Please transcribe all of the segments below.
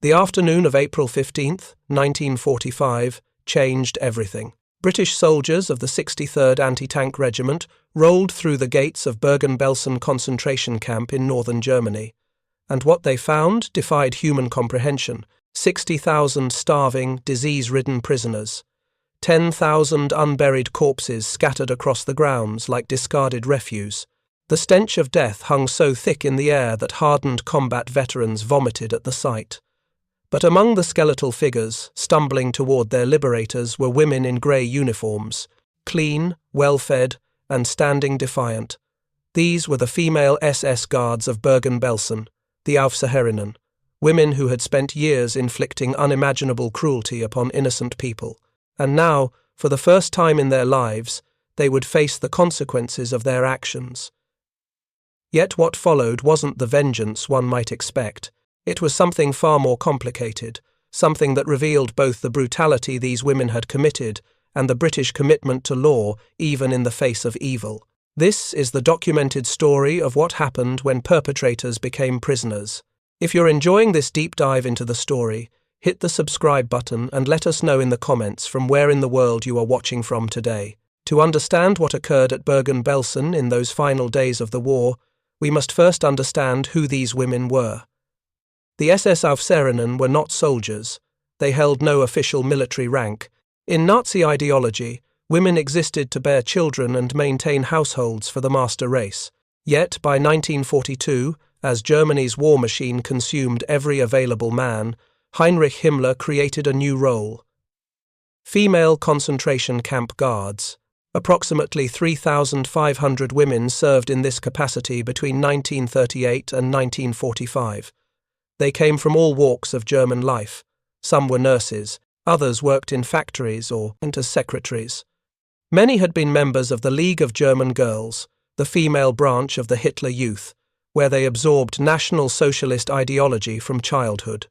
The afternoon of April 15th, 1945, changed everything. British soldiers of the 63rd Anti-Tank Regiment rolled through the gates of Bergen-Belsen concentration camp in northern Germany. And what they found defied human comprehension. 60,000 starving, disease-ridden prisoners. 10,000 unburied corpses scattered across the grounds like discarded refuse. The stench of death hung so thick in the air that hardened combat veterans vomited at the sight. But among the skeletal figures, stumbling toward their liberators, were women in grey uniforms, clean, well-fed, and standing defiant. These were the female SS guards of Bergen-Belsen, the Aufseherinnen, women who had spent years inflicting unimaginable cruelty upon innocent people. And now, for the first time in their lives, they would face the consequences of their actions. Yet what followed wasn't the vengeance one might expect. It was something far more complicated, something that revealed both the brutality these women had committed and the British commitment to law even in the face of evil. This is the documented story of what happened when perpetrators became prisoners. If you're enjoying this deep dive into the story, hit the subscribe button and let us know in the comments from where in the world you are watching from today. To understand what occurred at Bergen-Belsen in those final days of the war, we must first understand who these women were. The SS Aufseherinnen were not soldiers. They held no official military rank. In Nazi ideology, women existed to bear children and maintain households for the master race. Yet, by 1942, as Germany's war machine consumed every available man, Heinrich Himmler created a new role. Female concentration camp guards. Approximately 3,500 women served in this capacity between 1938 and 1945. They came from all walks of German life. Some were nurses, others worked in factories or as secretaries. Many had been members of the League of German Girls, the female branch of the Hitler Youth, where they absorbed National Socialist ideology from childhood.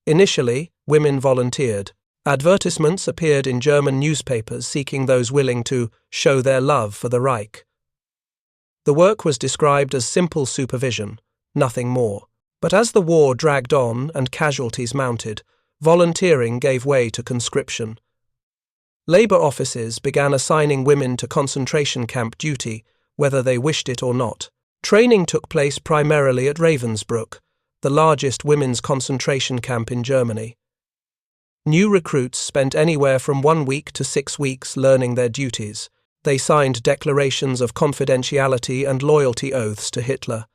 Initially, women volunteered. Advertisements appeared in German newspapers seeking those willing to show their love for the Reich. The work was described as simple supervision, nothing more. But as the war dragged on and casualties mounted, volunteering gave way to conscription. Labour offices began assigning women to concentration camp duty, whether they wished it or not. Training took place primarily at Ravensbrück, the largest women's concentration camp in Germany. New recruits spent anywhere from 1 week to 6 weeks learning their duties. They signed declarations of confidentiality and loyalty oaths to Hitler.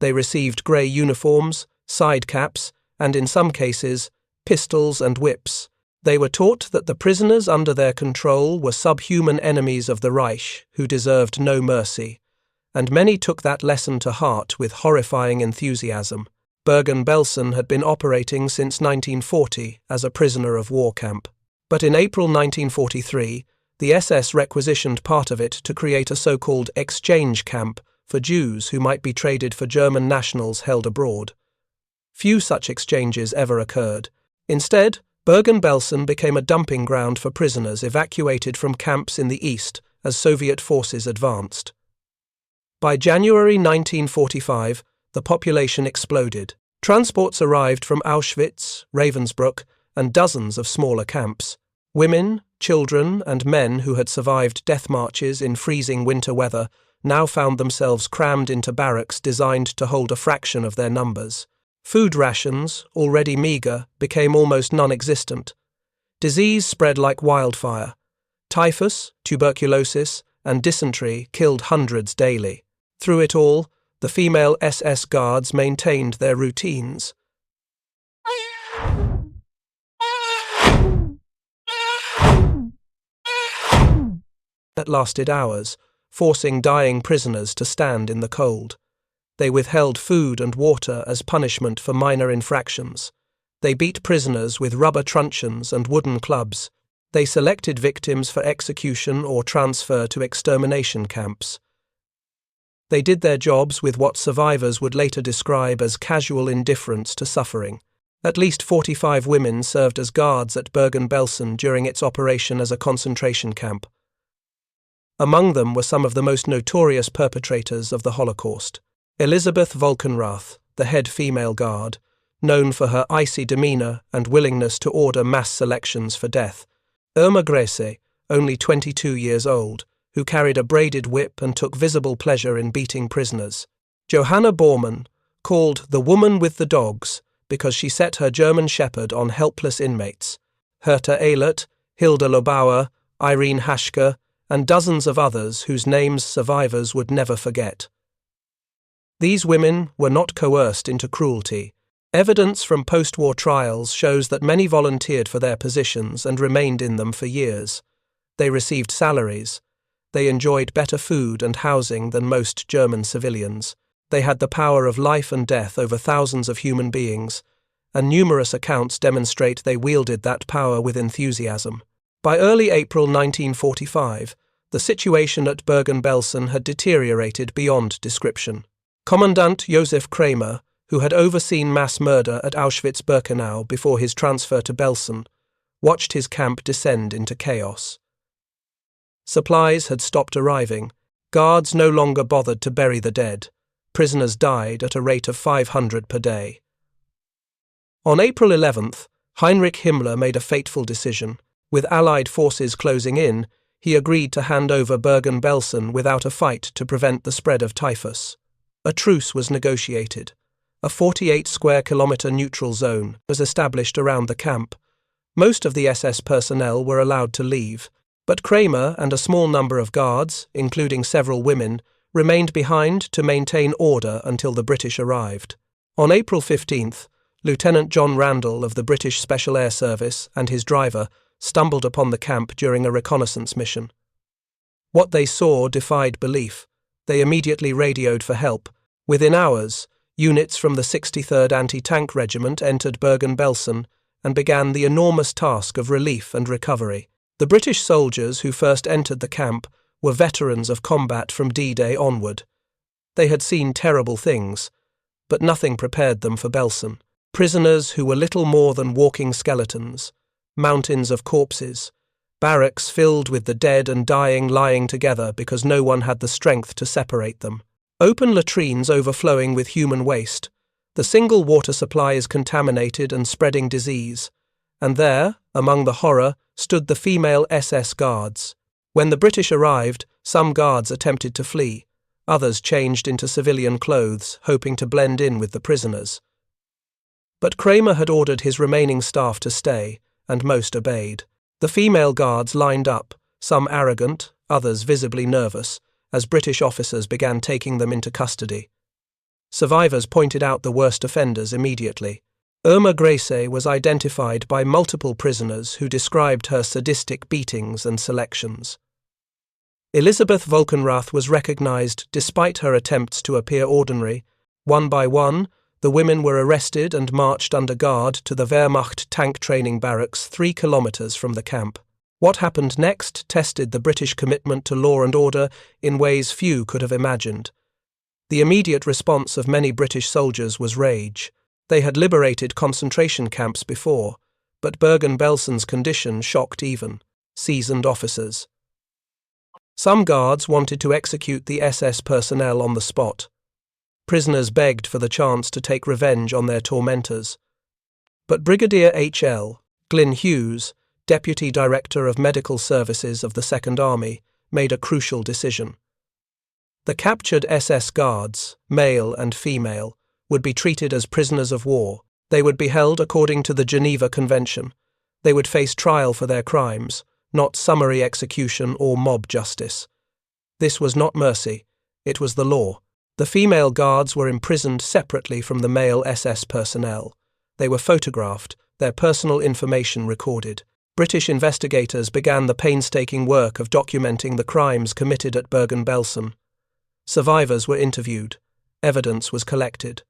They received grey uniforms, side caps, and in some cases, pistols and whips. They were taught that the prisoners under their control were subhuman enemies of the Reich who deserved no mercy, and many took that lesson to heart with horrifying enthusiasm. Bergen-Belsen had been operating since 1940 as a prisoner of war camp. But in April 1943, the SS requisitioned part of it to create a so-called exchange camp for Jews who might be traded for German nationals held abroad. Few such exchanges ever occurred. Instead, Bergen-Belsen became a dumping ground for prisoners evacuated from camps in the east as Soviet forces advanced. By January 1945, the population exploded. Transports arrived from Auschwitz, Ravensbrück, and dozens of smaller camps. Women, children, and men who had survived death marches in freezing winter weather now found themselves crammed into barracks designed to hold a fraction of their numbers. Food rations, already meagre, became almost non-existent. Disease spread like wildfire. Typhus, tuberculosis, and dysentery killed hundreds daily. Through it all, the female SS guards maintained their routines. That lasted hours, forcing dying prisoners to stand in the cold. They withheld food and water as punishment for minor infractions. They beat prisoners with rubber truncheons and wooden clubs. They selected victims for execution or transfer to extermination camps. They did their jobs with what survivors would later describe as casual indifference to suffering. At least 45 women served as guards at Bergen-Belsen during its operation as a concentration camp. Among them were some of the most notorious perpetrators of the Holocaust. Elisabeth Volkenrath, the head female guard, known for her icy demeanour and willingness to order mass selections for death. Irma Grese, only 22 years old, who carried a braided whip and took visible pleasure in beating prisoners. Johanna Bormann, called the Woman with the Dogs because she set her German Shepherd on helpless inmates. Herta Ehlert, Hilda Lobauer, Irene Haschke, and dozens of others whose names survivors would never forget. These women were not coerced into cruelty. Evidence from post-war trials shows that many volunteered for their positions and remained in them for years. They received salaries. They enjoyed better food and housing than most German civilians. They had the power of life and death over thousands of human beings, and numerous accounts demonstrate they wielded that power with enthusiasm. By early April 1945, the situation at Bergen-Belsen had deteriorated beyond description. Commandant Josef Kramer, who had overseen mass murder at Auschwitz-Birkenau before his transfer to Belsen, watched his camp descend into chaos. Supplies had stopped arriving. Guards no longer bothered to bury the dead. Prisoners died at a rate of 500 per day. On April 11th, Heinrich Himmler made a fateful decision. With Allied forces closing in, he agreed to hand over Bergen-Belsen without a fight to prevent the spread of typhus. A truce was negotiated. A 48-square-kilometre neutral zone was established around the camp. Most of the SS personnel were allowed to leave, but Kramer and a small number of guards, including several women, remained behind to maintain order until the British arrived. On April 15th, Lieutenant John Randall of the British Special Air Service and his driver stumbled upon the camp during a reconnaissance mission. What they saw defied belief. They immediately radioed for help. Within hours, units from the 63rd Anti-Tank Regiment entered Bergen-Belsen and began the enormous task of relief and recovery. The British soldiers who first entered the camp were veterans of combat from D-Day onward. They had seen terrible things, but nothing prepared them for Belsen. Prisoners who were little more than walking skeletons, mountains of corpses, barracks filled with the dead and dying lying together because no one had the strength to separate them. Open latrines overflowing with human waste. The single water supply is contaminated and spreading disease. And there, among the horror, stood the female SS guards. When the British arrived, some guards attempted to flee. Others changed into civilian clothes, hoping to blend in with the prisoners. But Kramer had ordered his remaining staff to stay, and most obeyed. The female guards lined up, some arrogant, others visibly nervous, as British officers began taking them into custody. Survivors pointed out the worst offenders immediately. Irma Grese was identified by multiple prisoners who described her sadistic beatings and selections. Elisabeth Volkenrath was recognized despite her attempts to appear ordinary. One by one, the women were arrested and marched under guard to the Wehrmacht tank training barracks 3 kilometers from the camp. What happened next tested the British commitment to law and order in ways few could have imagined. The immediate response of many British soldiers was rage. They had liberated concentration camps before, but Bergen-Belsen's condition shocked even seasoned officers. Some guards wanted to execute the SS personnel on the spot. Prisoners begged for the chance to take revenge on their tormentors. But Brigadier H.L. Glyn Hughes, Deputy Director of Medical Services of the Second Army, made a crucial decision. The captured SS guards, male and female, would be treated as prisoners of war. They would be held according to the Geneva Convention. They would face trial for their crimes, not summary execution or mob justice. This was not mercy, it was the law. The female guards were imprisoned separately from the male SS personnel. They were photographed, their personal information recorded. British investigators began the painstaking work of documenting the crimes committed at Bergen-Belsen. Survivors were interviewed. Evidence was collected.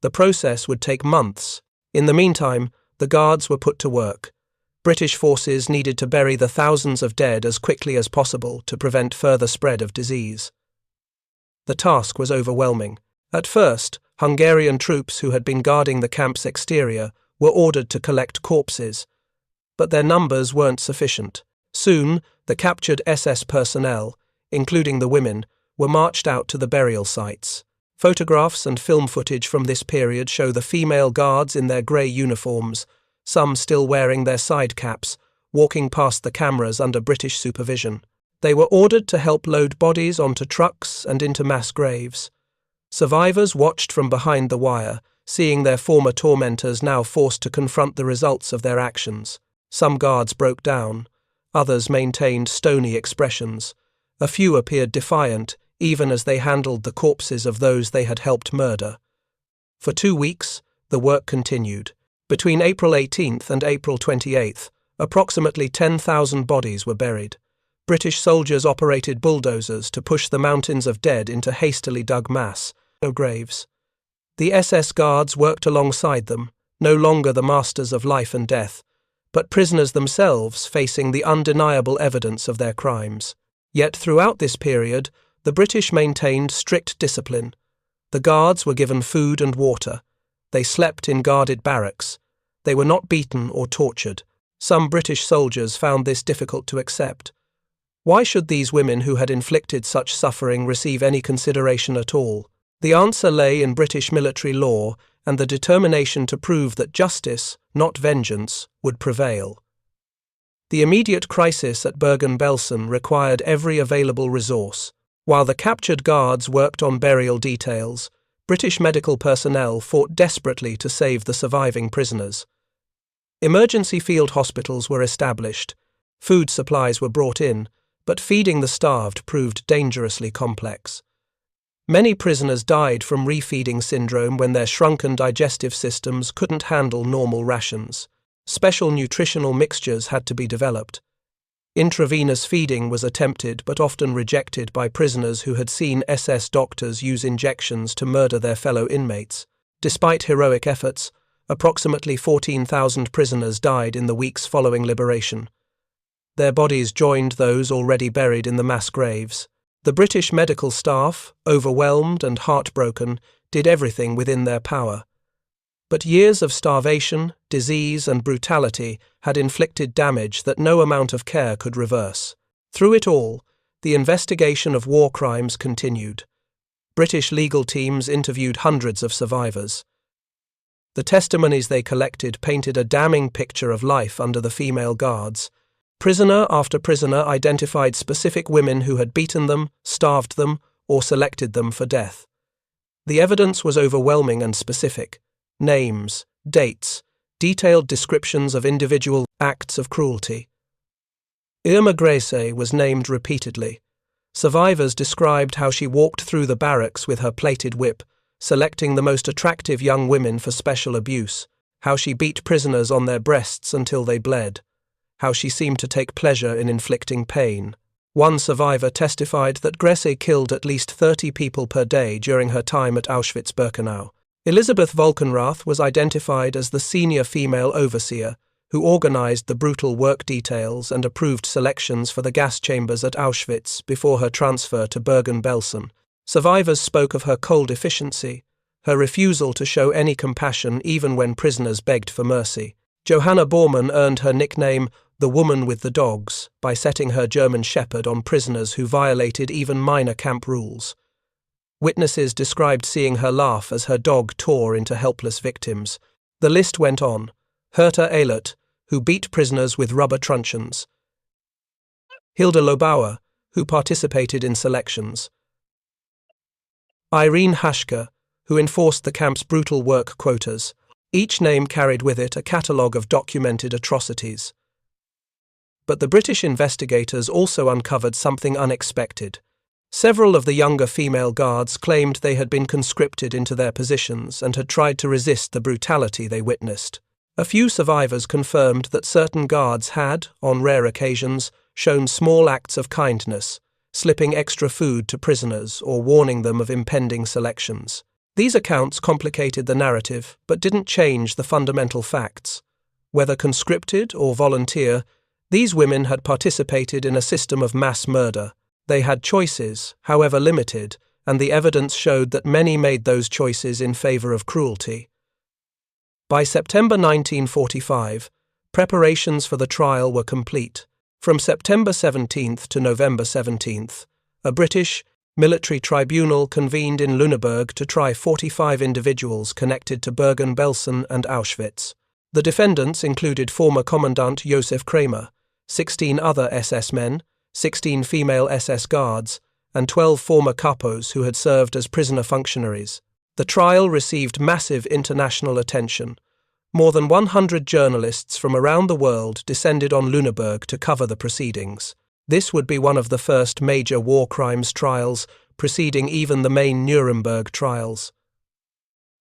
The process would take months. In the meantime, the guards were put to work. British forces needed to bury the thousands of dead as quickly as possible to prevent further spread of disease. The task was overwhelming. At first, Hungarian troops who had been guarding the camp's exterior were ordered to collect corpses, but their numbers weren't sufficient. Soon, the captured SS personnel, including the women, were marched out to the burial sites. Photographs and film footage from this period show the female guards in their grey uniforms, some still wearing their side caps, walking past the cameras under British supervision. They were ordered to help load bodies onto trucks and into mass graves. Survivors watched from behind the wire, seeing their former tormentors now forced to confront the results of their actions. Some guards broke down. Others maintained stony expressions. A few appeared defiant, even as they handled the corpses of those they had helped murder. For 2 weeks, the work continued. Between April 18th and April 28th, approximately 10,000 bodies were buried. British soldiers operated bulldozers to push the mountains of dead into hastily dug mass, no graves. The SS guards worked alongside them, no longer the masters of life and death, but prisoners themselves facing the undeniable evidence of their crimes. Yet throughout this period, the British maintained strict discipline. The guards were given food and water. They slept in guarded barracks. They were not beaten or tortured. Some British soldiers found this difficult to accept. Why should these women who had inflicted such suffering receive any consideration at all? The answer lay in British military law and the determination to prove that justice, not vengeance, would prevail. The immediate crisis at Bergen-Belsen required every available resource. While the captured guards worked on burial details, British medical personnel fought desperately to save the surviving prisoners. Emergency field hospitals were established. Food supplies were brought in, but feeding the starved proved dangerously complex. Many prisoners died from refeeding syndrome when their shrunken digestive systems couldn't handle normal rations. Special nutritional mixtures had to be developed. Intravenous feeding was attempted but often rejected by prisoners who had seen SS doctors use injections to murder their fellow inmates. Despite heroic efforts, approximately 14,000 prisoners died in the weeks following liberation. Their bodies joined those already buried in the mass graves. The British medical staff, overwhelmed and heartbroken, did everything within their power. But years of starvation, disease and brutality had inflicted damage that no amount of care could reverse. Through it all, the investigation of war crimes continued. British legal teams interviewed hundreds of survivors. The testimonies they collected painted a damning picture of life under the female guards. Prisoner after prisoner identified specific women who had beaten them, starved them, or selected them for death. The evidence was overwhelming and specific. Names, dates, detailed descriptions of individual acts of cruelty. Irma Grese was named repeatedly. Survivors described how she walked through the barracks with her plated whip, selecting the most attractive young women for special abuse, how she beat prisoners on their breasts until they bled, how she seemed to take pleasure in inflicting pain. One survivor testified that Grese killed at least 30 people per day during her time at Auschwitz-Birkenau. Elisabeth Volkenrath was identified as the senior female overseer, who organized the brutal work details and approved selections for the gas chambers at Auschwitz before her transfer to Bergen-Belsen. Survivors spoke of her cold efficiency, her refusal to show any compassion even when prisoners begged for mercy. Johanna Bormann earned her nickname, the woman with the dogs, by setting her German shepherd on prisoners who violated even minor camp rules. Witnesses described seeing her laugh as her dog tore into helpless victims. The list went on. Herta Ehlert, who beat prisoners with rubber truncheons. Hilda Lobauer, who participated in selections. Irene Haschke, who enforced the camp's brutal work quotas. Each name carried with it a catalogue of documented atrocities. But the British investigators also uncovered something unexpected. Several of the younger female guards claimed they had been conscripted into their positions and had tried to resist the brutality they witnessed. A few survivors confirmed that certain guards had, on rare occasions, shown small acts of kindness, slipping extra food to prisoners or warning them of impending selections. These accounts complicated the narrative but didn't change the fundamental facts. Whether conscripted or volunteer, these women had participated in a system of mass murder. They had choices, however limited, and the evidence showed that many made those choices in favor of cruelty. By September 1945, preparations for the trial were complete. From September 17th to November 17th, a British, Military tribunal convened in Lüneburg to try 45 individuals connected to Bergen-Belsen and Auschwitz. The defendants included former Commandant Josef Kramer, 16 other SS men, 16 female SS guards, and 12 former capos who had served as prisoner functionaries. The trial received massive international attention. More than 100 journalists from around the world descended on Lüneburg to cover the proceedings. This would be one of the first major war crimes trials, preceding even the main Nuremberg trials.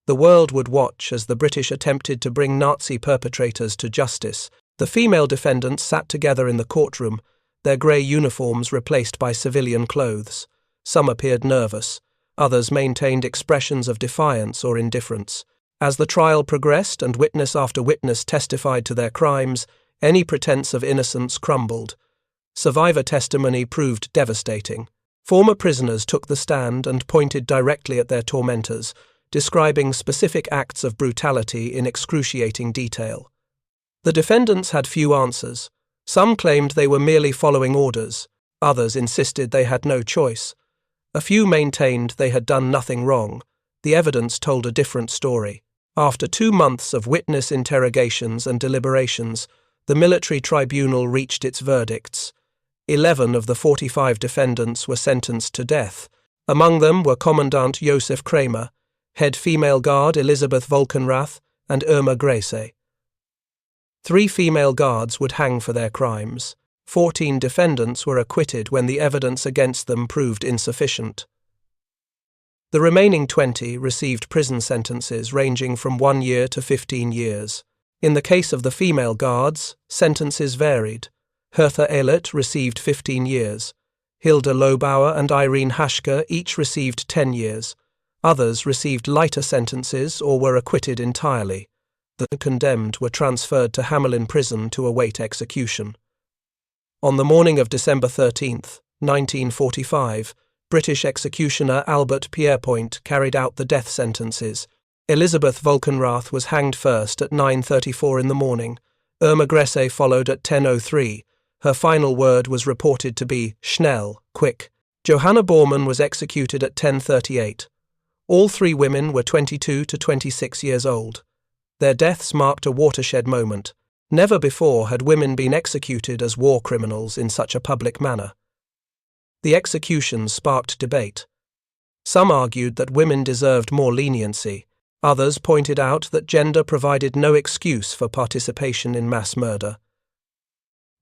The world would watch as the British attempted to bring Nazi perpetrators to justice. The female defendants sat together in the courtroom, their grey uniforms replaced by civilian clothes. Some appeared nervous, others maintained expressions of defiance or indifference. As the trial progressed and witness after witness testified to their crimes, any pretense of innocence crumbled. Survivor testimony proved devastating. Former prisoners took the stand and pointed directly at their tormentors, describing specific acts of brutality in excruciating detail. The defendants had few answers. Some claimed they were merely following orders. Others insisted they had no choice. A few maintained they had done nothing wrong. The evidence told a different story. After 2 months of witness interrogations and deliberations, the military tribunal reached its verdicts. 11 of the 45 defendants were sentenced to death. Among them were Commandant Josef Kramer, head female guard Elisabeth Volkenrath, and Irma Grese. 3 female guards would hang for their crimes. 14 defendants were acquitted when the evidence against them proved insufficient. The remaining 20 received prison sentences ranging from 1 year to 15 years. In the case of the female guards, sentences varied. Hertha Ehlert received 15 years. Hilda Lobauer and Irene Haschke each received 10 years. Others received lighter sentences or were acquitted entirely. The condemned were transferred to Hamelin prison to await execution. On the morning of December 13, 1945, British executioner Albert Pierrepoint carried out the death sentences. Elisabeth Volkenrath was hanged first at 9:34 in the morning. Irma Grese followed at 10:03. Her final word was reported to be "schnell," quick. Johanna Bormann was executed at 10:38. All 3 women were 22 to 26 years old. Their deaths marked a watershed moment. Never before had women been executed as war criminals in such a public manner. The executions sparked debate. Some argued that women deserved more leniency. Others pointed out that gender provided no excuse for participation in mass murder.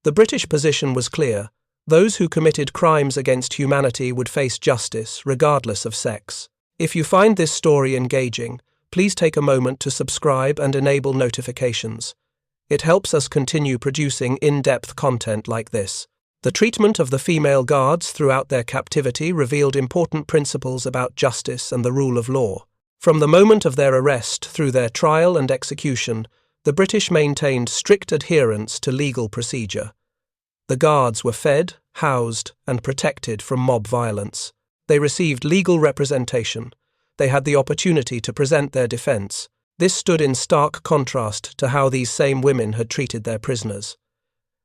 The British position was clear. Those who committed crimes against humanity would face justice, regardless of sex. If you find this story engaging, please take a moment to subscribe and enable notifications. It helps us continue producing in-depth content like this. The treatment of the female guards throughout their captivity revealed important principles about justice and the rule of law. From the moment of their arrest through their trial and execution, the British maintained strict adherence to legal procedure. The guards were fed, housed, and protected from mob violence. They received legal representation. They had the opportunity to present their defense. This stood in stark contrast to how these same women had treated their prisoners.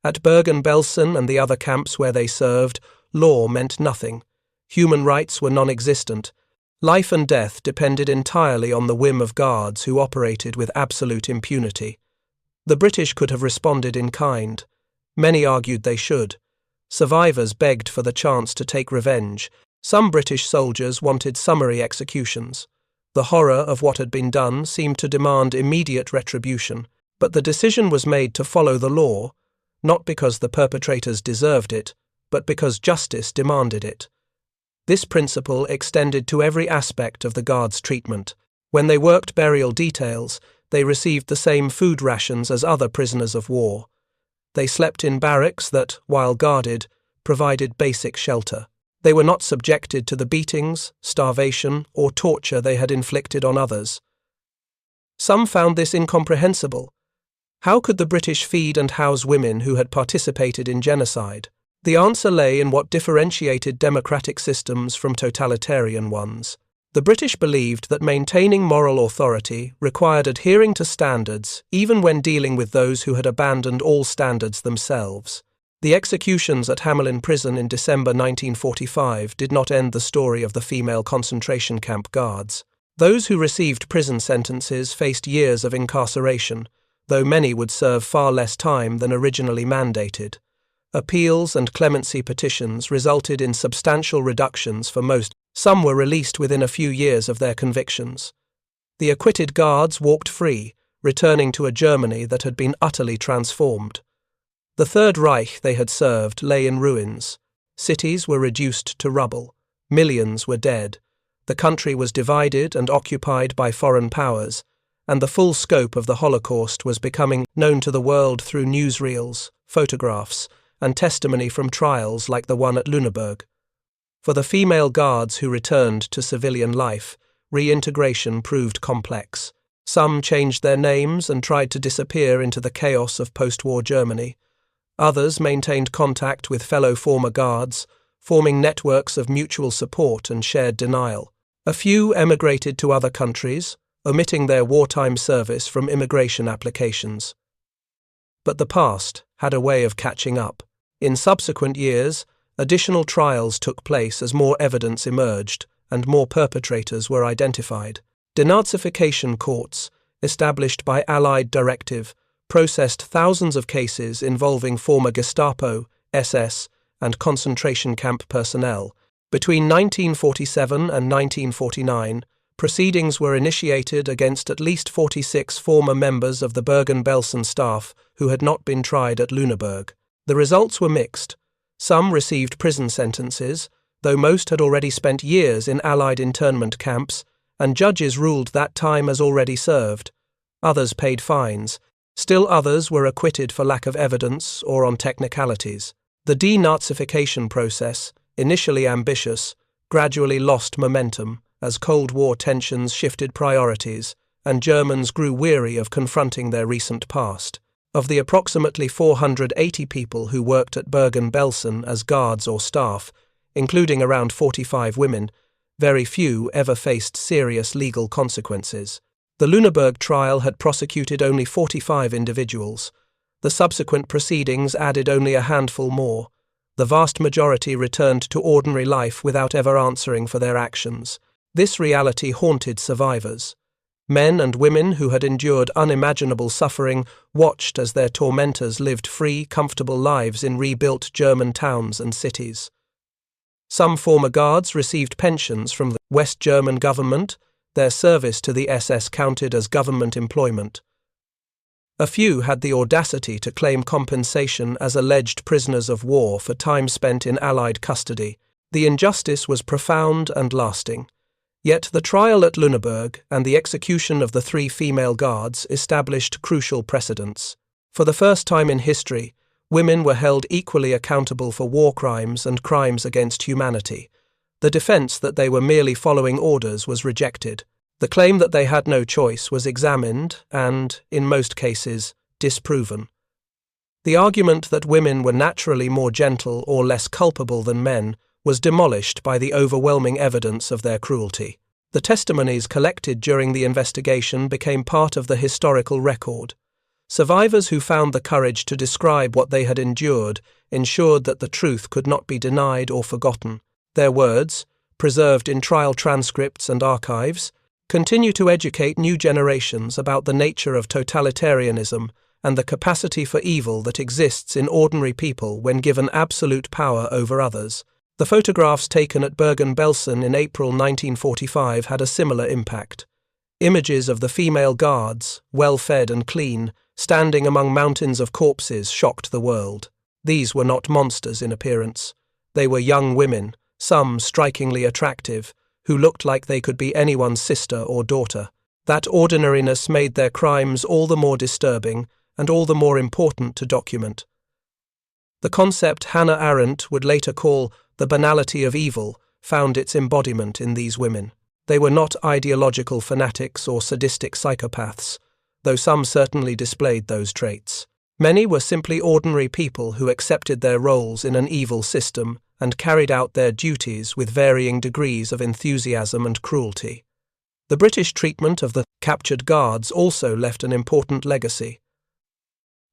At Bergen-Belsen and the other camps where they served, law meant nothing. Human rights were non-existent. Life and death depended entirely on the whim of guards who operated with absolute impunity. The British could have responded in kind. Many argued they should. Survivors begged for the chance to take revenge. Some British soldiers wanted summary executions. The horror of what had been done seemed to demand immediate retribution, but the decision was made to follow the law, not because the perpetrators deserved it, but because justice demanded it. This principle extended to every aspect of the guards' treatment. When they worked burial details, they received the same food rations as other prisoners of war. They slept in barracks that, while guarded, provided basic shelter. They were not subjected to the beatings, starvation, or torture they had inflicted on others. Some found this incomprehensible. How could the British feed and house women who had participated in genocide? The answer lay in what differentiated democratic systems from totalitarian ones. The British believed that maintaining moral authority required adhering to standards even when dealing with those who had abandoned all standards themselves. The executions at Hamelin Prison in December 1945 did not end the story of the female concentration camp guards. Those who received prison sentences faced years of incarceration, though many would serve far less time than originally mandated. Appeals and clemency petitions resulted in substantial reductions for most. Some were released within a few years of their convictions. The acquitted guards walked free, returning to a Germany that had been utterly transformed. The Third Reich they had served lay in ruins. Cities were reduced to rubble. Millions were dead. The country was divided and occupied by foreign powers, and the full scope of the Holocaust was becoming known to the world through newsreels, photographs, and testimony from trials like the one at Lüneburg. For the female guards who returned to civilian life, reintegration proved complex. Some changed their names and tried to disappear into the chaos of post-war Germany. Others maintained contact with fellow former guards, forming networks of mutual support and shared denial. A few emigrated to other countries, omitting their wartime service from immigration applications. But the past had a way of catching up. In subsequent years, additional trials took place as more evidence emerged and more perpetrators were identified. Denazification courts, established by Allied directive, processed thousands of cases involving former Gestapo, SS, and concentration camp personnel. Between 1947 and 1949, proceedings were initiated against at least 46 former members of the Bergen-Belsen staff who had not been tried at Lüneburg. The results were mixed. Some received prison sentences, though most had already spent years in Allied internment camps, and judges ruled that time as already served. Others paid fines. Still others were acquitted for lack of evidence or on technicalities. The denazification process, initially ambitious, gradually lost momentum as Cold War tensions shifted priorities and Germans grew weary of confronting their recent past. Of the approximately 480 people who worked at Bergen-Belsen as guards or staff, including around 45 women, very few ever faced serious legal consequences. The Lüneburg trial had prosecuted only 45 individuals. The subsequent proceedings added only a handful more. The vast majority returned to ordinary life without ever answering for their actions. This reality haunted survivors. Men and women who had endured unimaginable suffering watched as their tormentors lived free, comfortable lives in rebuilt German towns and cities. Some former guards received pensions from the West German government. Their service to the SS counted as government employment. A few had the audacity to claim compensation as alleged prisoners of war for time spent in Allied custody. The injustice was profound and lasting. Yet the trial at Lüneburg and the execution of the 3 female guards established crucial precedents. For the first time in history, women were held equally accountable for war crimes and crimes against humanity. The defense that they were merely following orders was rejected. The claim that they had no choice was examined and, in most cases, disproven. The argument that women were naturally more gentle or less culpable than men was demolished by the overwhelming evidence of their cruelty. The testimonies collected during the investigation became part of the historical record. Survivors who found the courage to describe what they had endured ensured that the truth could not be denied or forgotten. Their words, preserved in trial transcripts and archives, continue to educate new generations about the nature of totalitarianism and the capacity for evil that exists in ordinary people when given absolute power over others. The photographs taken at Bergen-Belsen in April 1945 had a similar impact. Images of the female guards, well-fed and clean, standing among mountains of corpses shocked the world. These were not monsters in appearance. They were young women, some strikingly attractive, who looked like they could be anyone's sister or daughter. That ordinariness made their crimes all the more disturbing and all the more important to document. The concept Hannah Arendt would later call the banality of evil found its embodiment in these women. They were not ideological fanatics or sadistic psychopaths, though some certainly displayed those traits. Many were simply ordinary people who accepted their roles in an evil system and carried out their duties with varying degrees of enthusiasm and cruelty. The British treatment of the captured guards also left an important legacy.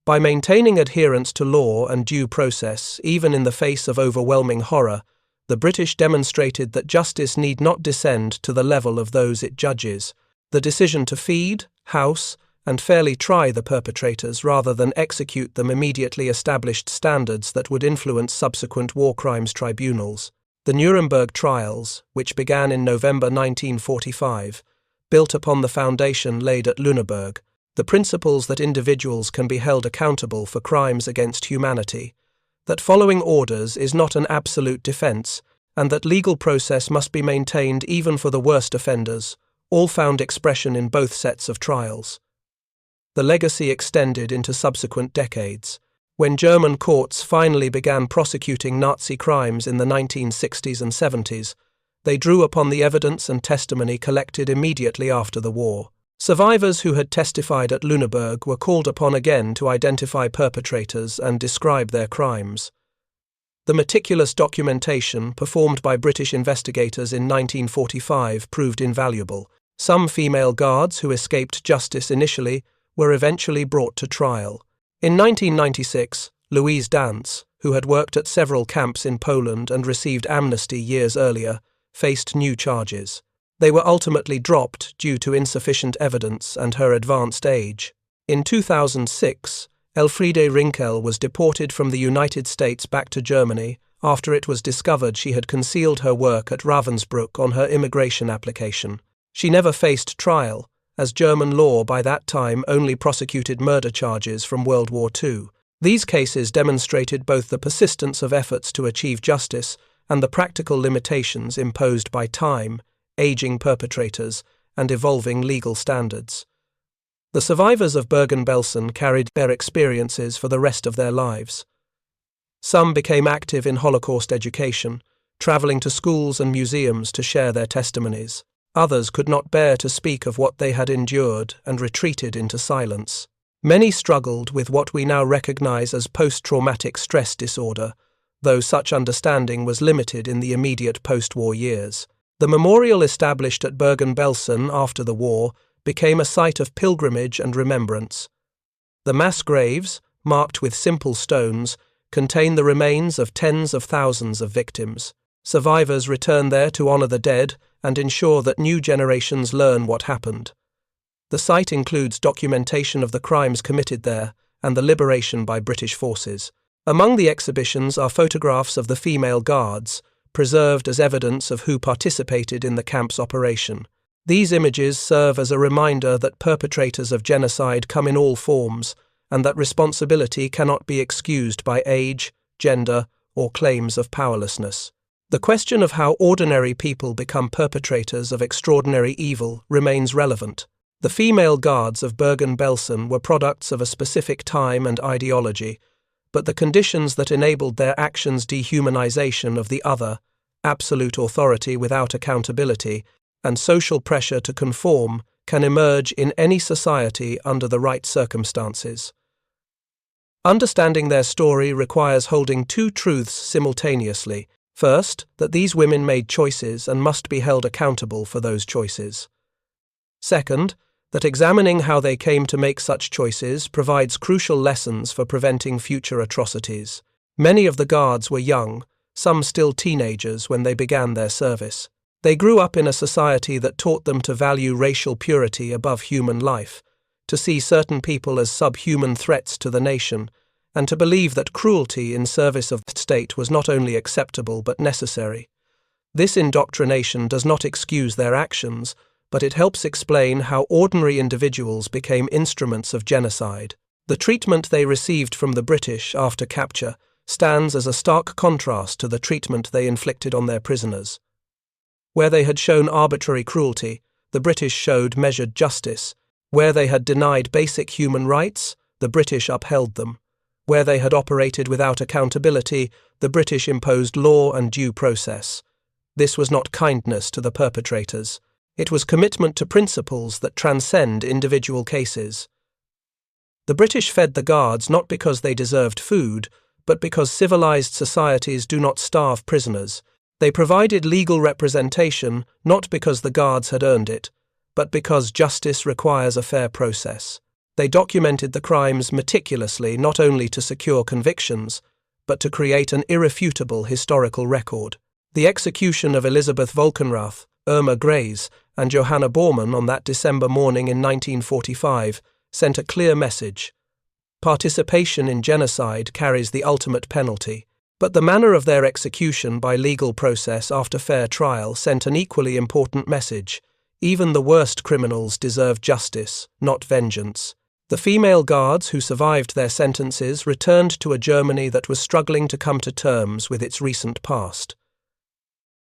By maintaining adherence to law and due process, even in the face of overwhelming horror, the British demonstrated that justice need not descend to the level of those it judges. The decision to feed, house, and fairly try the perpetrators rather than execute them immediately established standards that would influence subsequent war crimes tribunals. The Nuremberg trials, which began in November 1945, built upon the foundation laid at Lüneburg, the principles that individuals can be held accountable for crimes against humanity, that following orders is not an absolute defense, and that legal process must be maintained even for the worst offenders, all found expression in both sets of trials. The legacy extended into subsequent decades. When German courts finally began prosecuting Nazi crimes in the 1960s and 70s, they drew upon the evidence and testimony collected immediately after the war. Survivors who had testified at Lüneburg were called upon again to identify perpetrators and describe their crimes. The meticulous documentation performed by British investigators in 1945 proved invaluable. Some female guards who escaped justice initially were eventually brought to trial. In 1996, Louise Dance, who had worked at several camps in Poland and received amnesty years earlier, faced new charges. They were ultimately dropped due to insufficient evidence and her advanced age. In 2006, Elfriede Rinkel was deported from the United States back to Germany after it was discovered she had concealed her work at Ravensbrück on her immigration application. She never faced trial, as German law by that time only prosecuted murder charges from World War II. These cases demonstrated both the persistence of efforts to achieve justice and the practical limitations imposed by time, aging perpetrators, and evolving legal standards. The survivors of Bergen-Belsen carried their experiences for the rest of their lives. Some became active in Holocaust education, traveling to schools and museums to share their testimonies. Others could not bear to speak of what they had endured and retreated into silence. Many struggled with what we now recognize as post-traumatic stress disorder, though such understanding was limited in the immediate post-war years. The memorial established at Bergen-Belsen after the war became a site of pilgrimage and remembrance. The mass graves, marked with simple stones, contain the remains of tens of thousands of victims. Survivors return there to honor the dead and ensure that new generations learn what happened. The site includes documentation of the crimes committed there and the liberation by British forces. Among the exhibitions are photographs of the female guards, preserved as evidence of who participated in the camp's operation. These images serve as a reminder that perpetrators of genocide come in all forms, and that responsibility cannot be excused by age, gender, or claims of powerlessness. The question of how ordinary people become perpetrators of extraordinary evil remains relevant. The female guards of Bergen-Belsen were products of a specific time and ideology, but the conditions that enabled their actions' dehumanization of the other, absolute authority without accountability, and social pressure to conform can emerge in any society under the right circumstances. Understanding their story requires holding two truths simultaneously. First, that these women made choices and must be held accountable for those choices. Second, that examining how they came to make such choices provides crucial lessons for preventing future atrocities. Many of the guards were young, some still teenagers when they began their service. They grew up in a society that taught them to value racial purity above human life, to see certain people as subhuman threats to the nation, and to believe that cruelty in service of the state was not only acceptable but necessary. This indoctrination does not excuse their actions, but it helps explain how ordinary individuals became instruments of genocide. The treatment they received from the British after capture stands as a stark contrast to the treatment they inflicted on their prisoners. Where they had shown arbitrary cruelty, the British showed measured justice. Where they had denied basic human rights, the British upheld them. Where they had operated without accountability, the British imposed law and due process. This was not kindness to the perpetrators. It was commitment to principles that transcend individual cases. The British fed the guards not because they deserved food, but because civilized societies do not starve prisoners. They provided legal representation not because the guards had earned it, but because justice requires a fair process. They documented the crimes meticulously not only to secure convictions, but to create an irrefutable historical record. The execution of Elisabeth Volkenrath, Irma Grese, and Johanna Bormann on that December morning in 1945 sent a clear message. Participation in genocide carries the ultimate penalty, but the manner of their execution by legal process after fair trial sent an equally important message. Even the worst criminals deserve justice, not vengeance. The female guards who survived their sentences returned to a Germany that was struggling to come to terms with its recent past.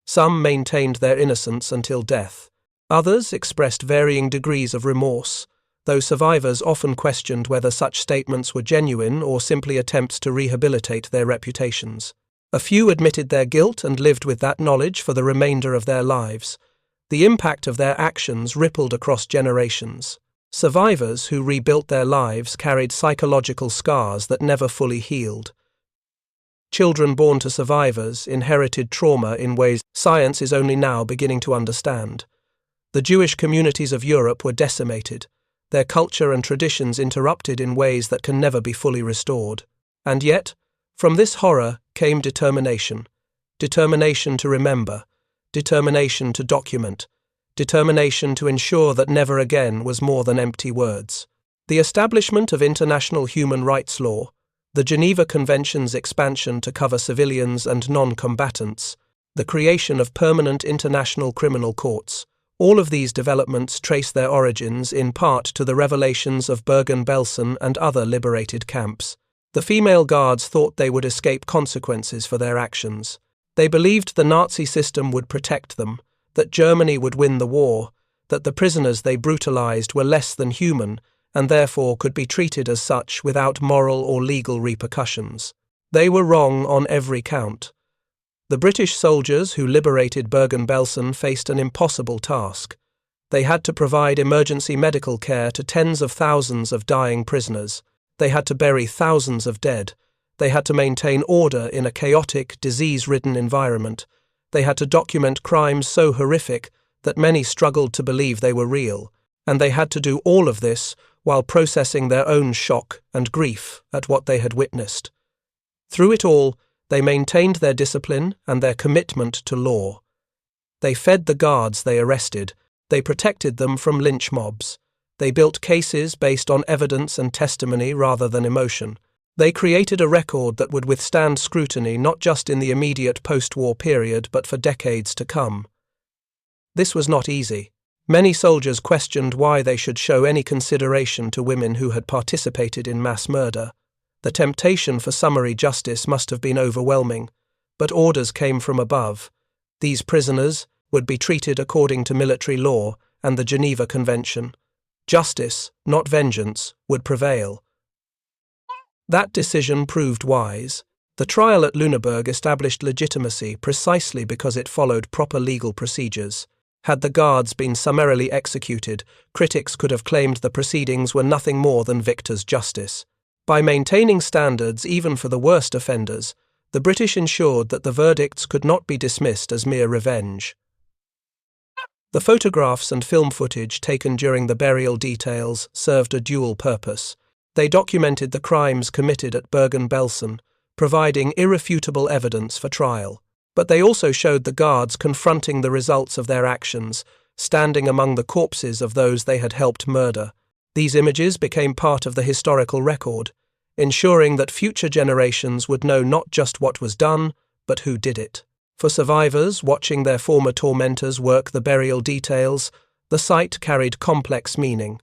Some maintained their innocence until death. Others expressed varying degrees of remorse, though survivors often questioned whether such statements were genuine or simply attempts to rehabilitate their reputations. A few admitted their guilt and lived with that knowledge for the remainder of their lives. The impact of their actions rippled across generations. Survivors who rebuilt their lives carried psychological scars that never fully healed. Children born to survivors inherited trauma in ways science is only now beginning to understand. The Jewish communities of Europe were decimated, their culture and traditions interrupted in ways that can never be fully restored. And yet, from this horror came determination. Determination to remember, determination to document, determination to ensure that never again was more than empty words. The establishment of international human rights law, the Geneva Convention's expansion to cover civilians and non-combatants, the creation of permanent international criminal courts, all of these developments trace their origins in part to the revelations of Bergen-Belsen and other liberated camps. The female guards thought they would escape consequences for their actions. They believed the Nazi system would protect them, that Germany would win the war, that the prisoners they brutalized were less than human and therefore could be treated as such without moral or legal repercussions. They were wrong on every count. The British soldiers who liberated Bergen-Belsen faced an impossible task. They had to provide emergency medical care to tens of thousands of dying prisoners. They had to bury thousands of dead. They had to maintain order in a chaotic, disease-ridden environment. They had to document crimes so horrific that many struggled to believe they were real. And they had to do all of this while processing their own shock and grief at what they had witnessed. Through it all, they maintained their discipline and their commitment to law. They fed the guards they arrested. They protected them from lynch mobs. They built cases based on evidence and testimony rather than emotion. They created a record that would withstand scrutiny not just in the immediate post-war period but for decades to come. This was not easy. Many soldiers questioned why they should show any consideration to women who had participated in mass murder. The temptation for summary justice must have been overwhelming, but orders came from above. These prisoners would be treated according to military law and the Geneva Convention. Justice, not vengeance, would prevail. That decision proved wise. The trial at Lüneburg established legitimacy precisely because it followed proper legal procedures. Had the guards been summarily executed, critics could have claimed the proceedings were nothing more than victor's justice. By maintaining standards even for the worst offenders, the British ensured that the verdicts could not be dismissed as mere revenge. The photographs and film footage taken during the burial details served a dual purpose. They documented the crimes committed at Bergen-Belsen, providing irrefutable evidence for trial. But they also showed the guards confronting the results of their actions, standing among the corpses of those they had helped murder. These images became part of the historical record, ensuring that future generations would know not just what was done, but who did it. For survivors watching their former tormentors work the burial details, the sight carried complex meaning.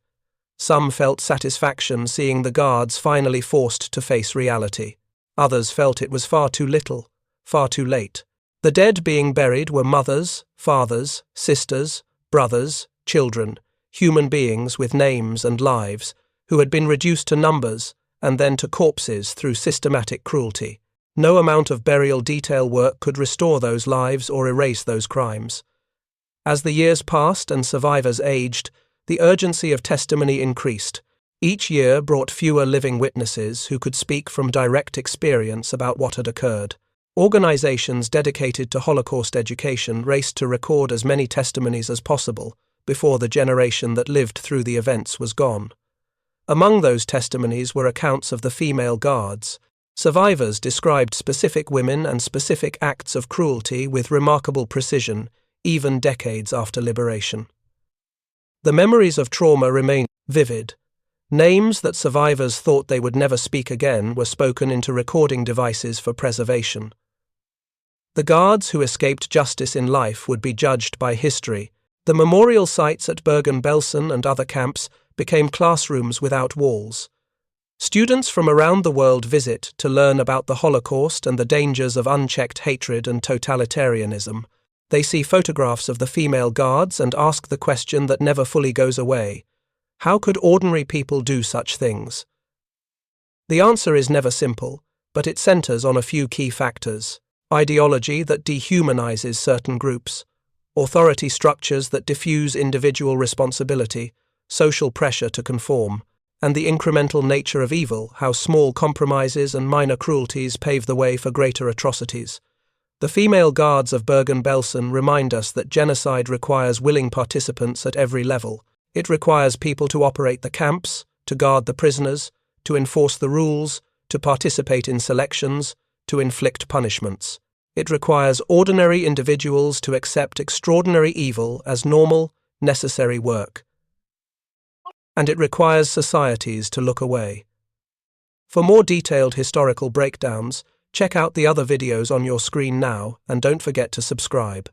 Some felt satisfaction seeing the guards finally forced to face reality. Others felt it was far too little, far too late. The dead being buried were mothers, fathers, sisters, brothers, children, human beings with names and lives, who had been reduced to numbers and then to corpses through systematic cruelty. No amount of burial detail work could restore those lives or erase those crimes. As the years passed and survivors aged, the urgency of testimony increased. Each year brought fewer living witnesses who could speak from direct experience about what had occurred. Organizations dedicated to Holocaust education raced to record as many testimonies as possible before the generation that lived through the events was gone. Among those testimonies were accounts of the female guards. Survivors described specific women and specific acts of cruelty with remarkable precision, even decades after liberation. The memories of trauma remain vivid. Names that survivors thought they would never speak again were spoken into recording devices for preservation. The guards who escaped justice in life would be judged by history. The memorial sites at Bergen-Belsen and other camps became classrooms without walls. Students from around the world visit to learn about the Holocaust and the dangers of unchecked hatred and totalitarianism. They see photographs of the female guards and ask the question that never fully goes away: how could ordinary people do such things? The answer is never simple, but it centers on a few key factors: ideology that dehumanizes certain groups, authority structures that diffuse individual responsibility, social pressure to conform, and the incremental nature of evil, how small compromises and minor cruelties pave the way for greater atrocities. The female guards of Bergen-Belsen remind us that genocide requires willing participants at every level. It requires people to operate the camps, to guard the prisoners, to enforce the rules, to participate in selections, to inflict punishments. It requires ordinary individuals to accept extraordinary evil as normal, necessary work. And it requires societies to look away. For more detailed historical breakdowns, check out the other videos on your screen now, and don't forget to subscribe.